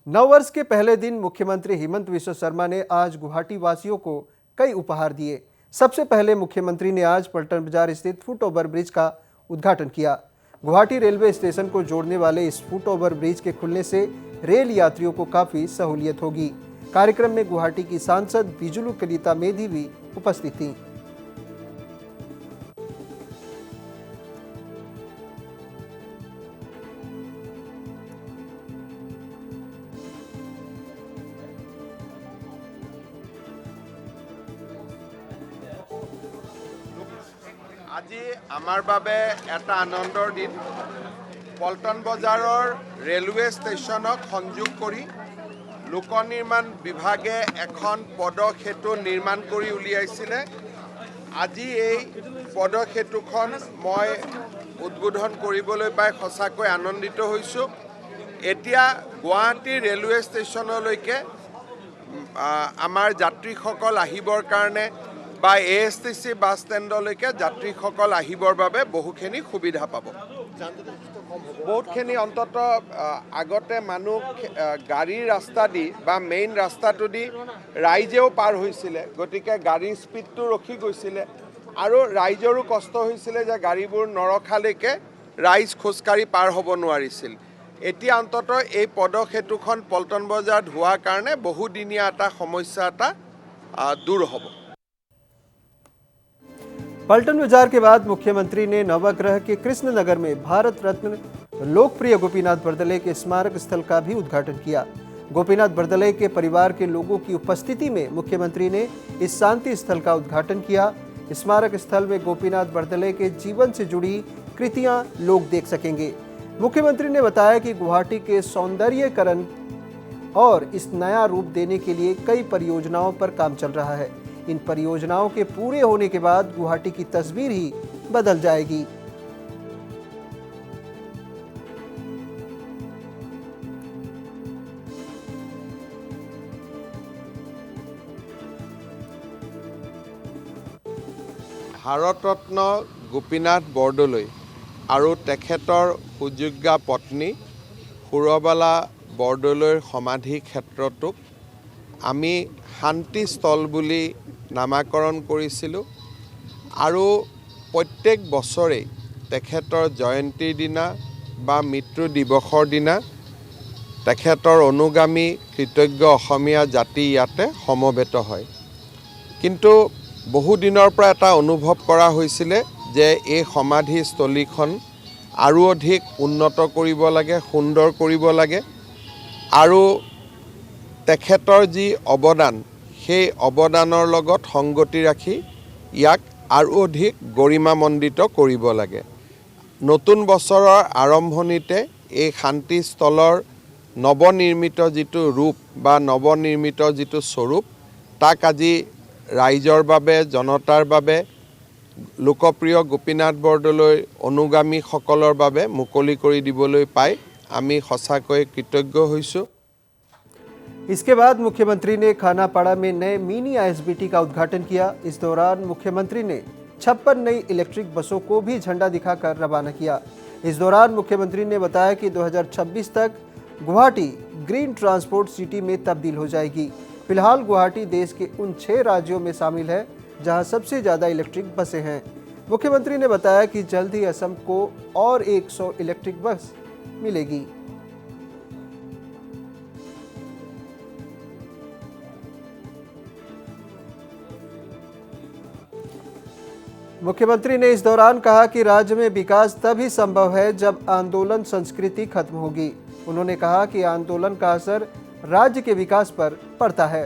नववर्ष के पहले दिन मुख्यमंत्री हेमंत बिस्वा शर्मा ने आज गुवाहाटी वासियों को कई उपहार दिए। सबसे पहले मुख्यमंत्री ने आज पलटन बाजार स्थित फुट ओवर ब्रिज का उद्घाटन किया। गुवाहाटी रेलवे स्टेशन को जोड़ने वाले इस फुट ओवर ब्रिज के खुलने से रेल यात्रियों को काफी सहूलियत होगी। कार्यक्रम में गुवाहाटी की सांसद बिजुलू कलिता मेधी भी उपस्थित थीं। আজি আমাৰ বাবে এটা আনন্দৰ দিন। পল্টন বজাৰৰ ৰেলৱে ষ্টেচনক সংযোগ কৰি লোক নিৰ্মাণ বিভাগে এখন পদক্ষেত্ৰ নিৰ্মাণ কৰি উলিয়াইছিলে। আজি এই পদক্ষেত্ৰখন মই উদ্বোধন কৰিবলৈ পাই সঁচাকৈ আনন্দিত হৈছোঁ। এতিয়া গুৱাহাটী ৰেলৱে ষ্টেচনলৈকে আমাৰ যাত্ৰীসকল আহিবৰ কাৰণে বা ASTC বাছ ষ্টেণ্ডলৈকে যাত্ৰীসকল আহিবৰ বাবে বহুখিনি সুবিধা পাব। বহুতখিনি অন্তত আগতে মানুহ গাড়ীৰ ৰাস্তা দি বা মেইন ৰাস্তাটো দি ৰাইজেও পাৰ হৈছিলে, গতিকে গাড়ীৰ স্পীডটো ৰখি গৈছিলে আৰু ৰাইজৰো কষ্ট হৈছিলে যে গাড়ীবোৰ নৰখালৈকে ৰাইজ খোজকাঢ়ি পাৰ হ'ব নোৱাৰিছিল। এতিয়া অন্তত এই পদক্ষেত্ৰখন পল্টন বজাৰত হোৱাৰ কাৰণে বহুদিনীয়া এটা সমস্যা এটা দূৰ হ'ব। पलटन बाजार के बाद मुख्यमंत्री ने नवग्रह के कृष्णनगर में भारत रत्न लोकप्रिय गोपीनाथ बरदले के स्मारक स्थल का भी उद्घाटन किया। गोपीनाथ बरदले के परिवार के लोगों की उपस्थिति में मुख्यमंत्री ने इस शांति स्थल का उद्घाटन किया। स्मारक स्थल में गोपीनाथ बरदले के जीवन से जुड़ी कृतियां लोग देख सकेंगे। मुख्यमंत्री ने बताया कि गुवाहाटी के सौंदर्यीकरण और इस नया रूप देने के लिए कई परियोजनाओं पर काम चल रहा है। इन परियोजनाओं के पूरे होने के बाद गुवाहाटी की तस्वीर ही बदल जाएगी। भारत रत्न गोपीनाथ बरदলৈ আৰু তেখেতৰ সুযোগ্য পত্নী সুৰবালা বৰদলৈৰ সমাধি ক্ষেত্ৰটোক আমি শান্তিস্থল বুলি নামাকৰণ কৰিছিলোঁ আৰু প্ৰত্যেক বছৰে তেখেতৰ জয়ন্তীৰ দিনা বা মৃত্যু দিৱসৰ দিনা তেখেতৰ অনুগামী কৃতজ্ঞ অসমীয়া জাতি ইয়াতে সমবেত হয়। কিন্তু বহু দিনৰ পৰা এটা অনুভৱ কৰা হৈছিলে যে এই সমাধিস্থলীখন আৰু অধিক উন্নত কৰিব লাগে, সুন্দৰ কৰিব লাগে আৰু তেখেতৰ যি অৱদান সেই অৱদানৰ লগত সংগতি ৰাখি ইয়াক আৰু অধিক গৰিমামণ্ডিত কৰিব লাগে। নতুন বছৰৰ আৰম্ভণিতে এই শান্তিস্থলৰ নৱনিৰ্মিত যিটো ৰূপ বা নৱনিৰ্মিত যিটো স্বৰূপ তাক আজি ৰাইজৰ বাবে, জনতাৰ বাবে, লোকপ্ৰিয় গোপীনাথ বৰদলৈৰ অনুগামীসকলৰ বাবে মুকলি কৰি দিবলৈ পাই আমি সঁচাকৈ কৃতজ্ঞ হৈছোঁ। इसके बाद मुख्यमंत्री ने खानापाड़ा में नए मिनी ISBT का उद्घाटन किया। इस दौरान मुख्यमंत्री ने 56 नई इलेक्ट्रिक बसों को भी झंडा दिखाकर रवाना किया। इस दौरान मुख्यमंत्री ने बताया कि 2026 तक गुवाहाटी ग्रीन ट्रांसपोर्ट सिटी में तब्दील हो जाएगी। फिलहाल गुवाहाटी देश के उन 6 राज्यों में शामिल है जहां सबसे ज़्यादा इलेक्ट्रिक बसें हैं। मुख्यमंत्री ने बताया कि जल्द ही असम को और 100 इलेक्ट्रिक बस मिलेगी। मुख्यमंत्री ने इस दौरान कहा कि राज्य में विकास तभी संभव है जब आंदोलन संस्कृति खत्म होगी। उन्होंने कहा कि आंदोलन का असर राज्य के विकास पर पड़ता है।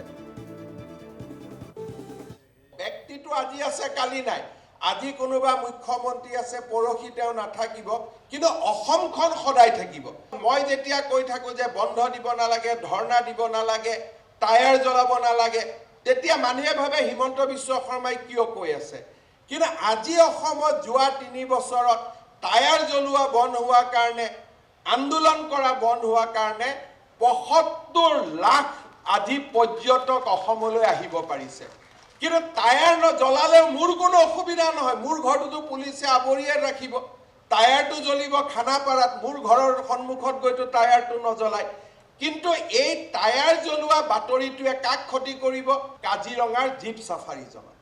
व्यक्ति तो আজি আছে কালি নাই, আজি কোনোবা মুখ্যমন্ত্ৰী আছে পৰহি তেওঁ নাথাকিব, কিন্তু অসমখন সদায় থাকিব। মই যেতিয়া কৈ থাকো যে বন্ধ দিব নালাগে, ধৰ্ণা দিব নালাগে, টায়াৰ জ্বলাব নালাগে, তেতিয়া মানুহে ভাবে হিমন্ত বিশ্ব শৰ্মাই কিয় কৈ আছে। কিন্তু আজি অসমত যোৱা 3 বছৰত টায়াৰ জ্বলোৱা বন্ধ হোৱাৰ কাৰণে, আন্দোলন কৰা বন্ধ হোৱাৰ কাৰণে ৭৫ লাখ আজি পৰ্যটক অসমলৈ আহিব পাৰিছে। কিন্তু টায়াৰ নজ্বলালেও মোৰ কোনো অসুবিধা নহয়, মোৰ ঘৰটো পুলিচে আৱৰিয়ে ৰাখিব, টায়াৰটো জ্বলিব খানাপাৰাত, মোৰ ঘৰৰ সন্মুখত গৈতো টায়াৰটো নজ্বলায়। কিন্তু এই টায়াৰ জ্বলোৱা বাতৰিটোৱে কাক ক্ষতি কৰিব? কাজিৰঙাৰ জীপ চাফাৰীজনক।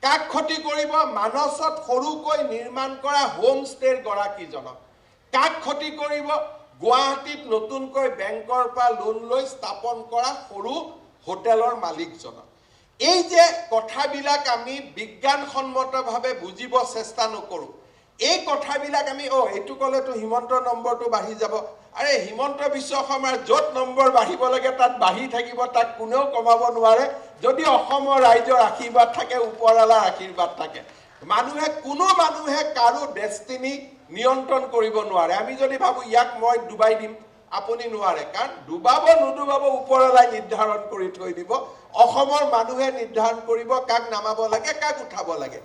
কাক ক্ষতি কৰিব? মানসত সৰুকৈ নিৰ্মাণ কৰা হোম ষ্টেৰ গৰাকীজনক। কাক ক্ষতি কৰিব? গুৱাহাটীত নতুনকৈ বেংকৰ পৰা লোন লৈ স্থাপন কৰা সৰু হোটেলৰ মালিকজনক। এই যে কথাবিলাক আমি বিজ্ঞানসন্মতভাৱে বুজিব চেষ্টা নকৰোঁ, এই কথাবিলাক আমি এইটো ক'লেতো হিমন্তৰ নম্বৰটো বাঢ়ি যাব। আৰে হিমন্ত বিশ্ব শৰ্মাৰ য'ত নম্বৰ বাঢ়িব লাগে তাত বাঢ়ি থাকিব, তাক কোনেও কমাব নোৱাৰে যদি অসমৰ ৰাইজৰ আশীৰ্বাদ থাকে, ওপৰৱালাৰ আশীৰ্বাদ থাকে। কোনো মানুহে কাৰো ডেষ্টিনি নিয়ন্ত্ৰণ কৰিব নোৱাৰে। আমি যদি ভাবোঁ ইয়াক মই ডুবাই দিম, আপুনি নোৱাৰে, কাৰণ ডুবাব নুডুবাব ওপৰৱালাই নিৰ্ধাৰণ কৰি থৈ দিব। অসমৰ মানুহে নিৰ্ধাৰণ কৰিব কাক নামাব লাগে, কাক উঠাব লাগে।